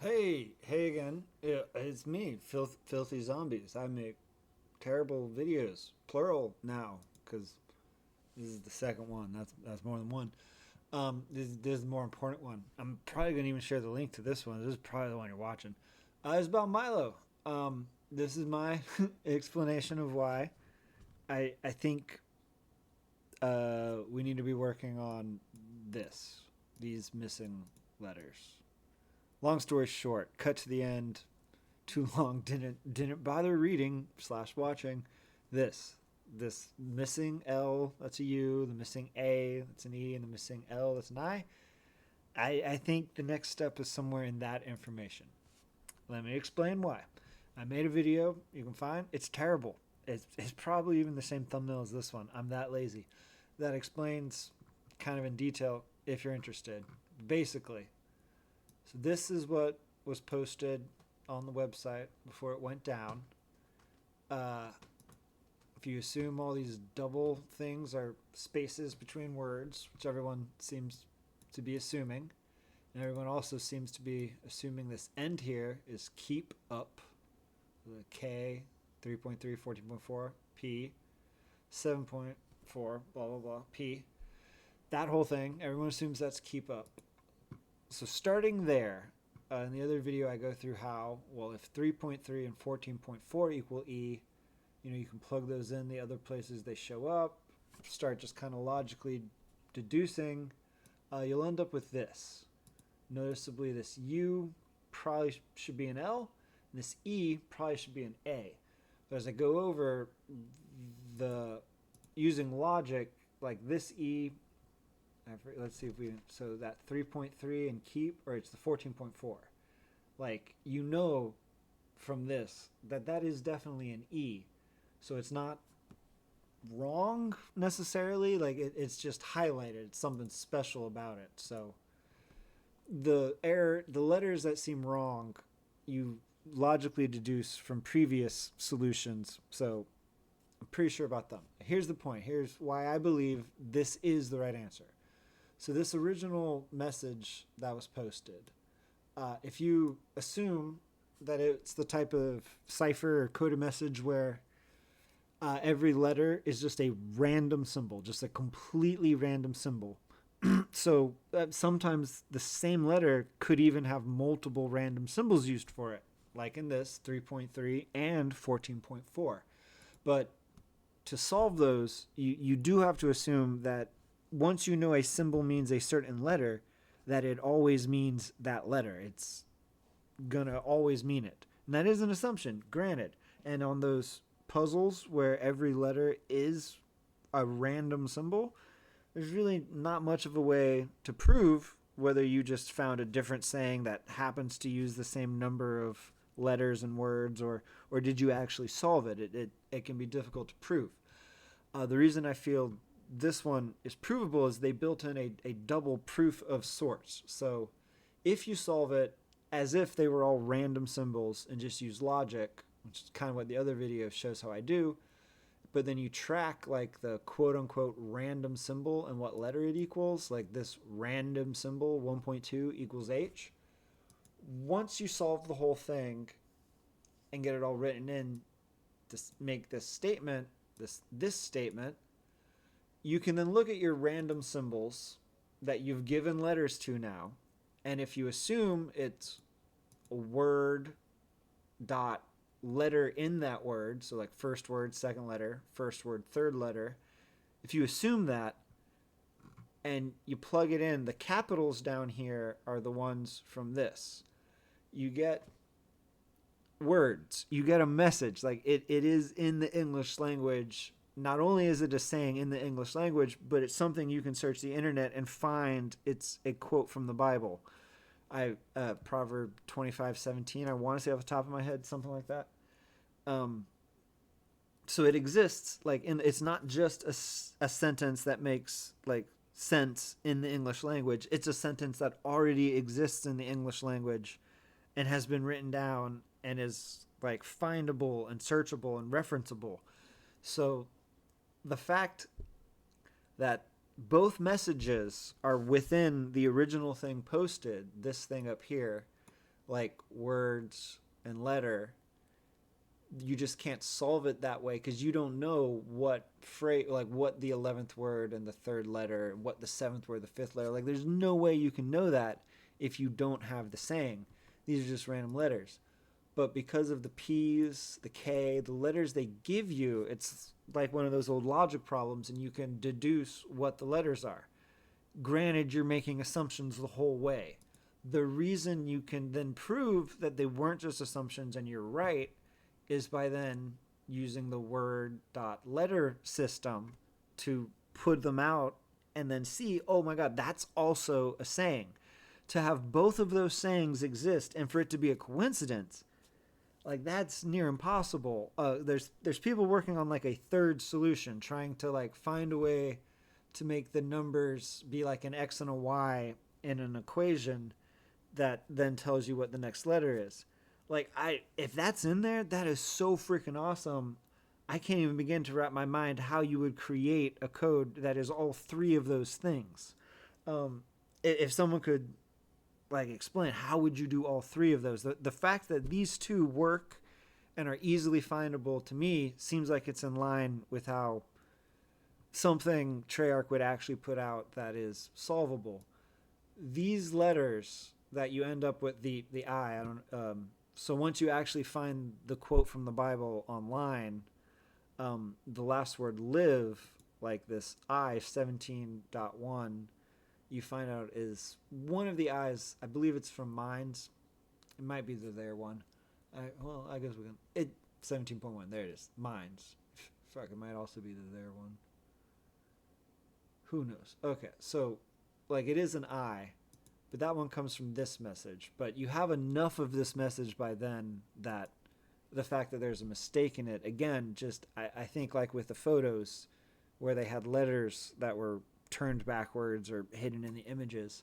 Hey again. It's me, Filthy Zombies. I make terrible videos, plural now, because this is the second one. That's more than one. This is the more important one. I'm probably gonna even share the link to this one. This is probably the one you're watching. It's about Milo. This is my explanation of why I think we need to be working on these missing letters. Long story short, cut to the end. Too long. Didn't bother reading slash watching this this missing L, that's a U, the missing A, that's an E, and the missing L, that's an I. I think the next step is somewhere in that information. Let me explain why. I made a video you can find. It's terrible. It's probably even the same thumbnail as this one. I'm that lazy. That explains kind of in detail if you're interested. Basically, so this is what was posted on the website before it went down. Uh, if you assume all these double things are spaces between words, which everyone seems to be assuming, and everyone also seems to be assuming this end here is keep up, the K, 3.3, 14.4, P, 7.4, blah, blah, blah, P. That whole thing, everyone assumes that's keep up. So starting there, in the other video, I go through how, well, if 3.3 and 14.4 equal E, you can plug those in the other places they show up, start just kind of logically deducing, you'll end up with this. Noticeably, this U probably should be an L, and this E probably should be an A. But as I go over the using logic, like this E, let's see if we, so that 3.3 and keep, or it's the 14.4. Like, from this that is definitely an E. So it's not wrong necessarily. Like it's just highlighted. It's something special about it. So the letters that seem wrong, you logically deduce from previous solutions. So I'm pretty sure about them. Here's the point. Here's why I believe this is the right answer. So this original message that was posted, if you assume that it's the type of cipher or coded message where every letter is just a random symbol, just a completely random symbol. So sometimes the same letter could even have multiple random symbols used for it, like in this 3.3 and 14.4. But to solve those, you do have to assume that once you know a symbol means a certain letter, that it always means that letter. It's gonna always mean it. And that is an assumption, granted. And on those puzzles where every letter is a random symbol, there's really not much of a way to prove whether you just found a different saying that happens to use the same number of letters and words, or did you actually solve it. It can be difficult to prove. The reason I feel this one is provable is they built in a double proof of sorts. So if you solve it as if they were all random symbols and just use logic, which is kind of what the other video shows how I do, but then you track like the quote unquote random symbol and what letter it equals, like this random symbol 1.2 equals H. Once you solve the whole thing and get it all written in to make this statement, this statement, you can then look at your random symbols that you've given letters to now, and if you assume it's a word dot letter in that word, so like first word, second letter, first word, third letter, if you assume that and you plug it in, the capitals down here are the ones from this. You get words, you get a message. Like it is in the English language. Not only is it a saying in the English language, but it's something you can search the internet and find it's a quote from the Bible. Proverb 25:17. I want to say off the top of my head, something like that. Um, so it exists. It's not just a sentence that makes like sense in the English language. It's a sentence that already exists in the English language and has been written down and is like findable and searchable and referenceable. So the fact that both messages are within the original thing posted, this thing up here, like words and letter, you just can't solve it that way because you don't know what phrase, like what the 11th word and the third letter, what the seventh word, the fifth letter. Like there's no way you can know that if you don't have the saying. These are just random letters. But because of the P's, the K, the letters they give you, it's like one of those old logic problems, and you can deduce what the letters are. Granted, you're making assumptions the whole way. The reason you can then prove that they weren't just assumptions and you're right is by then using the word dot letter system to put them out and then see, oh my God, that's also a saying. To have both of those sayings exist and for it to be a coincidence, like that's near impossible. There's people working on like a third solution, trying to like find a way to make the numbers be like an x and a y in an equation that then tells you what the next letter is. Like if that's in there, that is so freaking awesome. I can't even begin to wrap my mind how you would create a code that is all three of those things. If someone could like explain how would you do all three of those, the fact that these two work and are easily findable to me seems like it's in line with how something Treyarch would actually put out that is solvable. These letters that you end up with the I don't so once you actually find the quote from the Bible online, the last word live, like this I 17.1, you find out is one of the I's. I believe it's from Minds. It might be the there one. I guess we can. 17.1. There it is. Minds. Fuck, it might also be the there one. Who knows? Okay, so like it is an I, but that one comes from this message. But you have enough of this message by then that the fact that there's a mistake in it, again, just I think like with the photos where they had letters that were turned backwards or hidden in the images,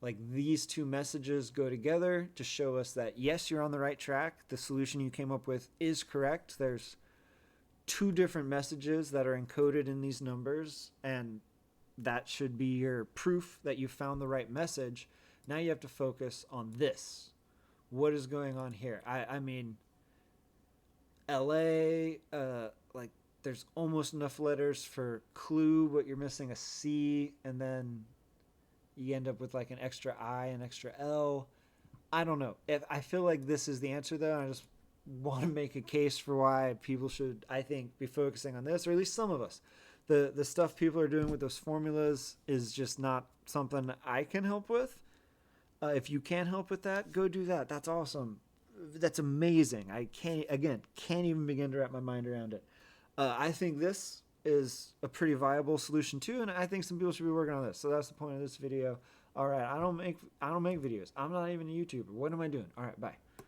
like these two messages go together to show us that yes, you're on the right track. The solution you came up with is correct. There's two different messages that are encoded in these numbers, and that should be your proof that you found the right message. Now you have to focus on this. What is going on here? I mean, LA, like there's almost enough letters for clue, but you're missing a C, and then you end up with like an extra I and extra L. I don't know. If I feel like this is the answer though, I just want to make a case for why people should, I think, be focusing on this, or at least some of us. The stuff people are doing with those formulas is just not something I can help with. If you can help with that, go do that. That's awesome. That's amazing. I can't even begin to wrap my mind around it. I think this is a pretty viable solution too, and I think some people should be working on this. So that's the point of this video. All right, I don't make videos. I'm not even a YouTuber. What am I doing? All right, bye.